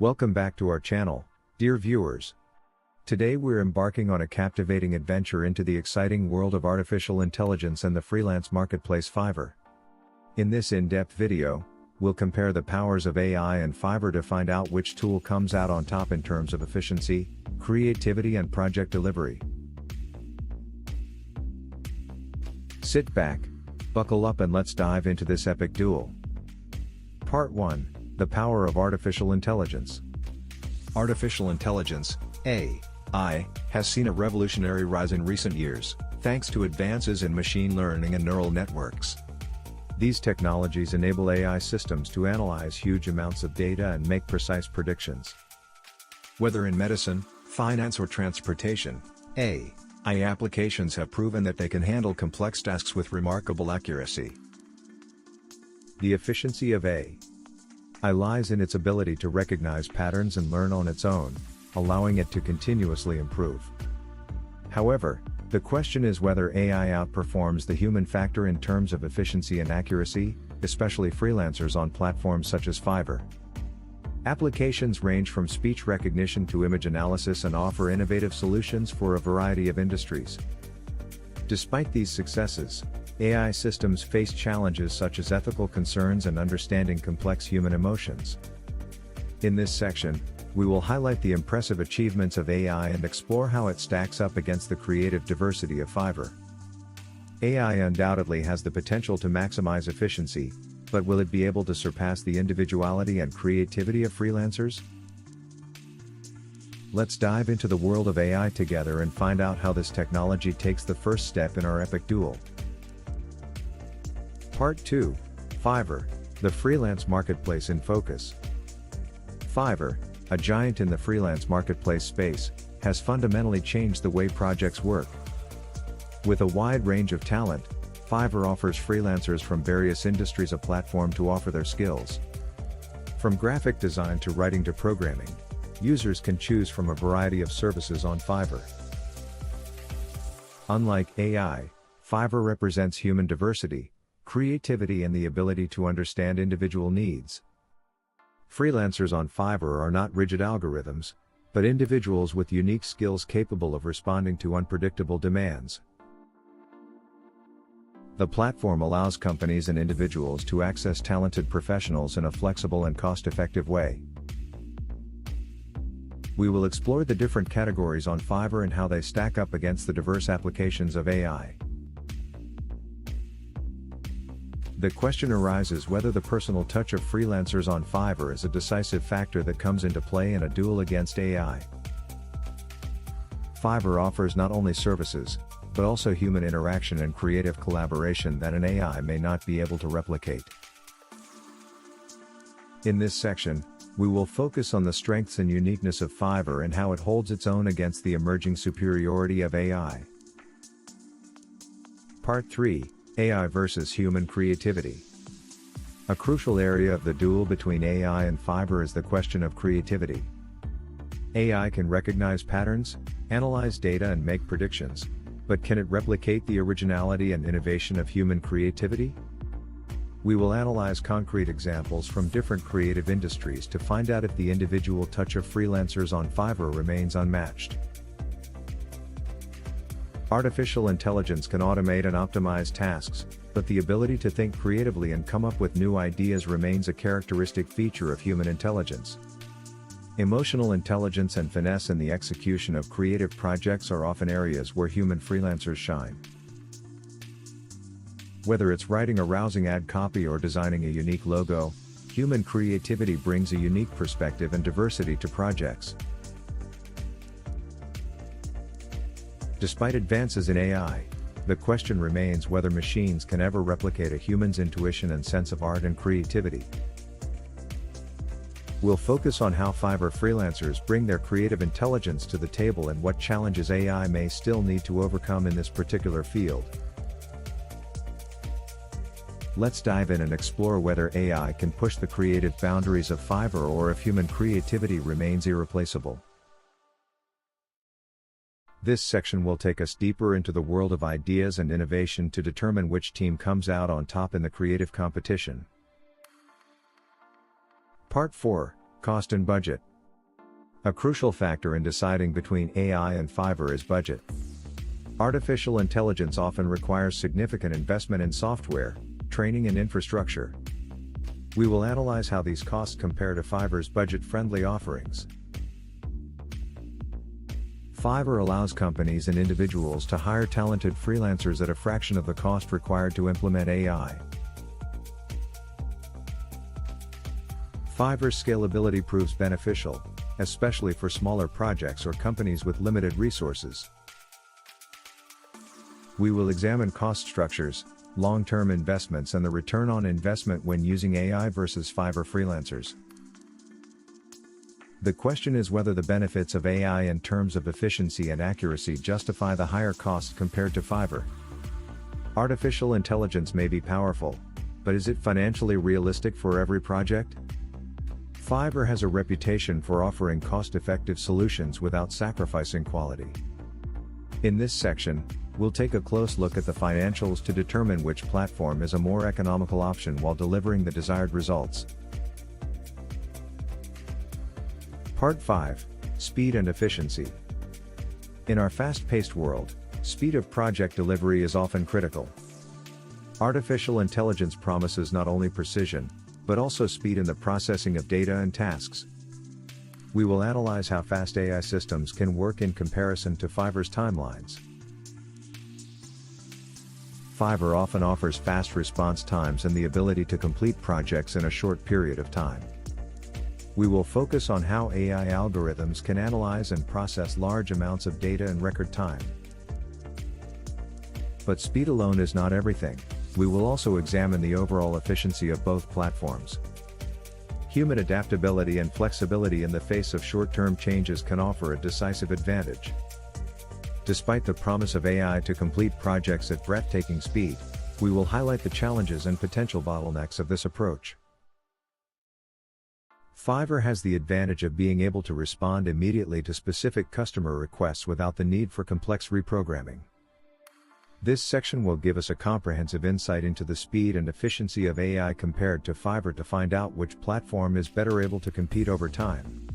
Welcome back to our channel, dear viewers. Today we're embarking on a captivating adventure into the exciting world of artificial intelligence and the freelance marketplace Fiverr. In this in-depth video, we'll compare the powers of AI and Fiverr to find out which tool comes out on top in terms of efficiency, creativity and project delivery. Sit back, buckle up and let's dive into this epic duel. Part 1. The power of artificial intelligence. Artificial intelligence, AI, has seen a revolutionary rise in recent years, thanks to advances in machine learning and neural networks. These technologies enable AI systems to analyze huge amounts of data and make precise predictions. Whether in medicine, finance or transportation, AI applications have proven that they can handle complex tasks with remarkable accuracy. The efficiency of AI lies in its ability to recognize patterns and learn on its own, allowing it to continuously improve. However, the question is whether AI outperforms the human factor in terms of efficiency and accuracy, especially freelancers on platforms such as Fiverr. Applications range from speech recognition to image analysis and offer innovative solutions for a variety of industries. Despite these successes, AI systems face challenges such as ethical concerns and understanding complex human emotions. In this section, we will highlight the impressive achievements of AI and explore how it stacks up against the creative diversity of Fiverr. AI undoubtedly has the potential to maximize efficiency, but will it be able to surpass the individuality and creativity of freelancers? Let's dive into the world of AI together and find out how this technology takes the first step in our epic duel. Part 2. Fiverr, the freelance marketplace in focus. Fiverr, a giant in the freelance marketplace space, has fundamentally changed the way projects work. With a wide range of talent, Fiverr offers freelancers from various industries a platform to offer their skills. From graphic design to writing to programming, users can choose from a variety of services on Fiverr. Unlike AI, Fiverr represents human diversity, creativity and the ability to understand individual needs. Freelancers on Fiverr are not rigid algorithms, but individuals with unique skills capable of responding to unpredictable demands. The platform allows companies and individuals to access talented professionals in a flexible and cost-effective way. We will explore the different categories on Fiverr and how they stack up against the diverse applications of AI. The question arises whether the personal touch of freelancers on Fiverr is a decisive factor that comes into play in a duel against AI. Fiverr offers not only services, but also human interaction and creative collaboration that an AI may not be able to replicate. In this section, we will focus on the strengths and uniqueness of Fiverr and how it holds its own against the emerging superiority of AI. Part 3. AI versus human creativity. A crucial area of the duel between AI and Fiverr is the question of creativity. AI can recognize patterns, analyze data and make predictions, but can it replicate the originality and innovation of human creativity? We will analyze concrete examples from different creative industries to find out if the individual touch of freelancers on Fiverr remains unmatched. Artificial intelligence can automate and optimize tasks, but the ability to think creatively and come up with new ideas remains a characteristic feature of human intelligence. Emotional intelligence and finesse in the execution of creative projects are often areas where human freelancers shine. Whether it's writing a rousing ad copy or designing a unique logo, human creativity brings a unique perspective and diversity to projects. Despite advances in AI, the question remains whether machines can ever replicate a human's intuition and sense of art and creativity. We'll focus on how Fiverr freelancers bring their creative intelligence to the table and what challenges AI may still need to overcome in this particular field. Let's dive in and explore whether AI can push the creative boundaries of Fiverr or if human creativity remains irreplaceable. This section will take us deeper into the world of ideas and innovation to determine which team comes out on top in the creative competition. Part 4, Cost and Budget, A crucial factor in deciding between AI and Fiverr is budget. Artificial intelligence often requires significant investment in software, training and infrastructure. We will analyze how these costs compare to Fiverr's budget-friendly offerings. Fiverr allows companies and individuals to hire talented freelancers at a fraction of the cost required to implement AI. Fiverr's scalability proves beneficial, especially for smaller projects or companies with limited resources. We will examine cost structures, long-term investments and the return on investment when using AI versus Fiverr freelancers. The question is whether the benefits of AI in terms of efficiency and accuracy justify the higher costs compared to Fiverr. Artificial intelligence may be powerful, but is it financially realistic for every project? Fiverr has a reputation for offering cost-effective solutions without sacrificing quality. In this section, we'll take a close look at the financials to determine which platform is a more economical option while delivering the desired results. Part 5. Speed and Efficiency. In our fast-paced world, speed of project delivery is often critical. Artificial intelligence promises not only precision, but also speed in the processing of data and tasks. We will analyze how fast AI systems can work in comparison to Fiverr's timelines. Fiverr often offers fast response times and the ability to complete projects in a short period of time. We will focus on how AI algorithms can analyze and process large amounts of data in record time. But speed alone is not everything. We will also examine the overall efficiency of both platforms. Human adaptability and flexibility in the face of short-term changes can offer a decisive advantage. Despite the promise of AI to complete projects at breathtaking speed, we will highlight the challenges and potential bottlenecks of this approach. Fiverr has the advantage of being able to respond immediately to specific customer requests without the need for complex reprogramming. This section will give us a comprehensive insight into the speed and efficiency of AI compared to Fiverr to find out which platform is better able to compete over time.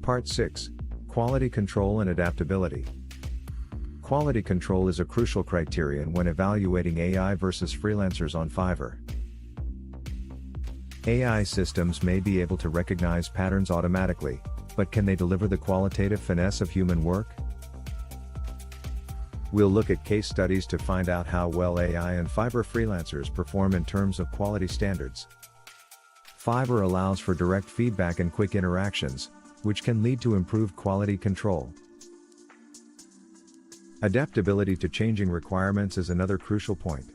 Part 6. Quality control and adaptability. Quality control is a crucial criterion when evaluating AI versus freelancers on Fiverr. AI systems may be able to recognize patterns automatically, but can they deliver the qualitative finesse of human work? We'll look at case studies to find out how well AI and Fiverr freelancers perform in terms of quality standards. Fiverr allows for direct feedback and quick interactions, which can lead to improved quality control. Adaptability to changing requirements is another crucial point.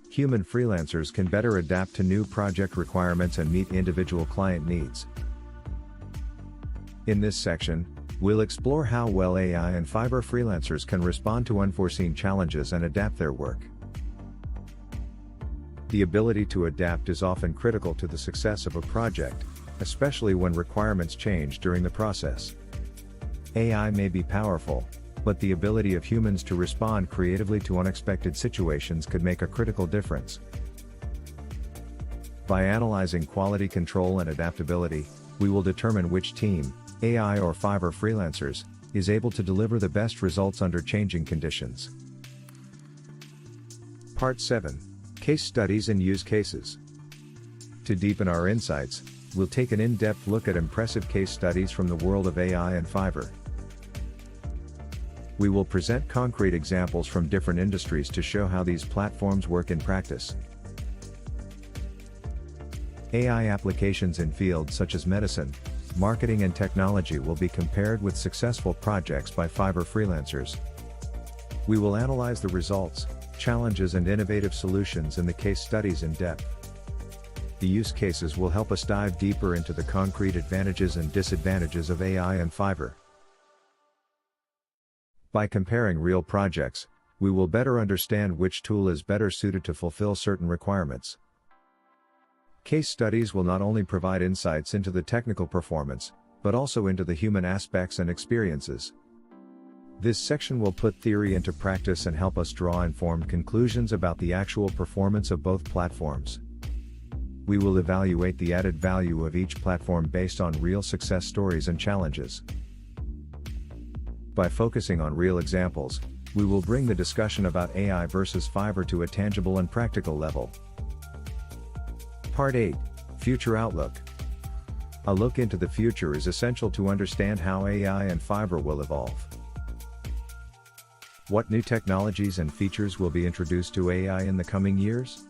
Human freelancers can better adapt to new project requirements and meet individual client needs. In this section, we'll explore how well AI and Fiverr freelancers can respond to unforeseen challenges and adapt their work. The ability to adapt is often critical to the success of a project, especially when requirements change during the process. AI may be powerful, but the ability of humans to respond creatively to unexpected situations could make a critical difference. By analyzing quality control and adaptability, we will determine which team, AI or Fiverr freelancers, is able to deliver the best results under changing conditions. Part 7. Case studies and use cases. To deepen our insights, we'll take an in-depth look at impressive case studies from the world of AI and Fiverr. We will present concrete examples from different industries to show how these platforms work in practice. AI applications in fields such as medicine, marketing and technology will be compared with successful projects by Fiverr freelancers. We will analyze the results, challenges and innovative solutions in the case studies in depth. The use cases will help us dive deeper into the concrete advantages and disadvantages of AI and Fiverr. By comparing real projects, we will better understand which tool is better suited to fulfill certain requirements. Case studies will not only provide insights into the technical performance, but also into the human aspects and experiences. This section will put theory into practice and help us draw informed conclusions about the actual performance of both platforms. We will evaluate the added value of each platform based on real success stories and challenges. By focusing on real examples, we will bring the discussion about AI versus Fiverr to a tangible and practical level. Part 8. Future Outlook. A look into the future is essential to understand how AI and Fiverr will evolve. What new technologies and features will be introduced to AI in the coming years?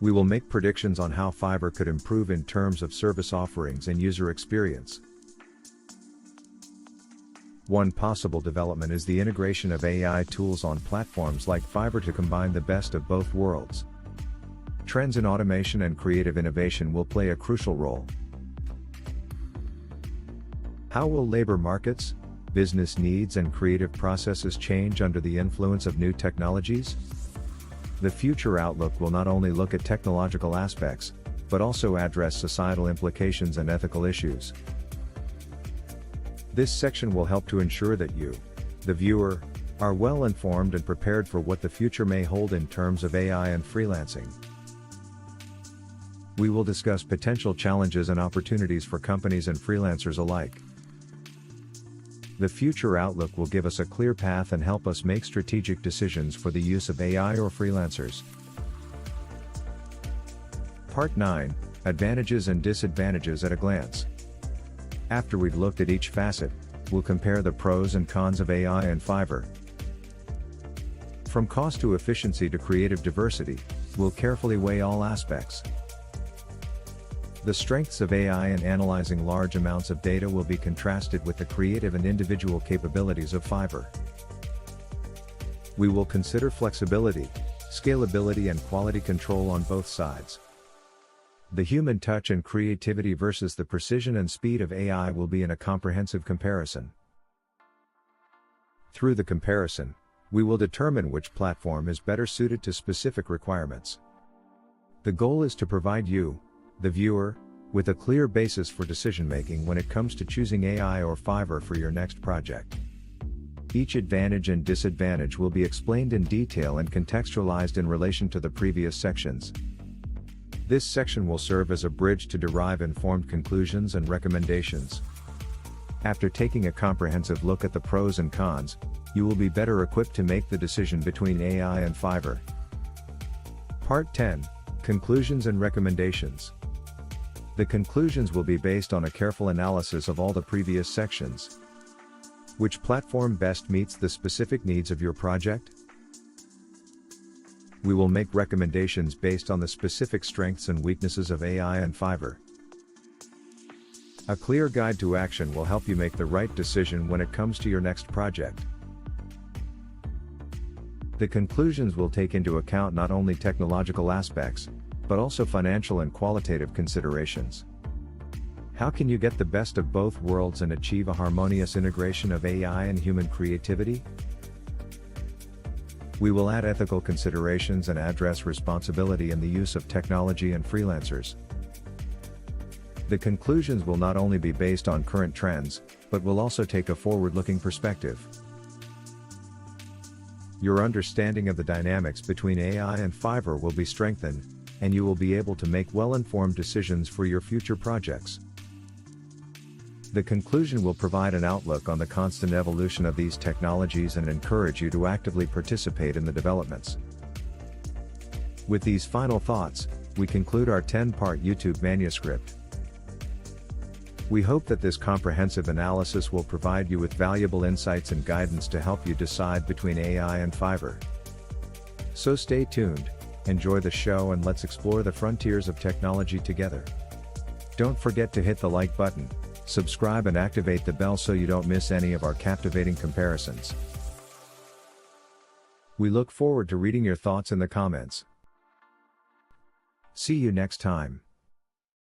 We will make predictions on how Fiverr could improve in terms of service offerings and user experience. One possible development is the integration of AI tools on platforms like Fiverr to combine the best of both worlds. Trends in automation and creative innovation will play a crucial role. How will labor markets, business needs and creative processes change under the influence of new technologies? The future outlook will not only look at technological aspects, but also address societal implications and ethical issues. This section will help to ensure that you, the viewer, are well informed and prepared for what the future may hold in terms of AI and freelancing. We will discuss potential challenges and opportunities for companies and freelancers alike. The future outlook will give us a clear path and help us make strategic decisions for the use of AI or freelancers. Part 9. Advantages and disadvantages at a glance. After we've looked at each facet, we'll compare the pros and cons of AI and Fiverr. From cost to efficiency to creative diversity, we'll carefully weigh all aspects. The strengths of AI in analyzing large amounts of data will be contrasted with the creative and individual capabilities of Fiverr. We will consider flexibility, scalability and quality control on both sides. The human touch and creativity versus the precision and speed of AI will be in a comprehensive comparison. Through the comparison, we will determine which platform is better suited to specific requirements. The goal is to provide you, the viewer, with a clear basis for decision-making when it comes to choosing AI or Fiverr for your next project. Each advantage and disadvantage will be explained in detail and contextualized in relation to the previous sections. This section will serve as a bridge to derive informed conclusions and recommendations. After taking a comprehensive look at the pros and cons, you will be better equipped to make the decision between AI and Fiverr. Part 10. Conclusions and recommendations. The conclusions will be based on a careful analysis of all the previous sections. Which platform best meets the specific needs of your project? We will make recommendations based on the specific strengths and weaknesses of AI and Fiverr. A clear guide to action will help you make the right decision when it comes to your next project. The conclusions will take into account not only technological aspects, but also financial and qualitative considerations. How can you get the best of both worlds and achieve a harmonious integration of AI and human creativity? We will add ethical considerations and address responsibility in the use of technology and freelancers. The conclusions will not only be based on current trends, but will also take a forward-looking perspective. Your understanding of the dynamics between AI and Fiverr will be strengthened, and you will be able to make well-informed decisions for your future projects. The conclusion will provide an outlook on the constant evolution of these technologies and encourage you to actively participate in the developments. With these final thoughts, we conclude our 10-part YouTube manuscript. We hope that this comprehensive analysis will provide you with valuable insights and guidance to help you decide between AI and Fiverr. So stay tuned, enjoy the show and let's explore the frontiers of technology together. Don't forget to hit the like button, subscribe and activate the bell so you don't miss any of our captivating comparisons. We look forward to reading your thoughts in the comments. See you next time.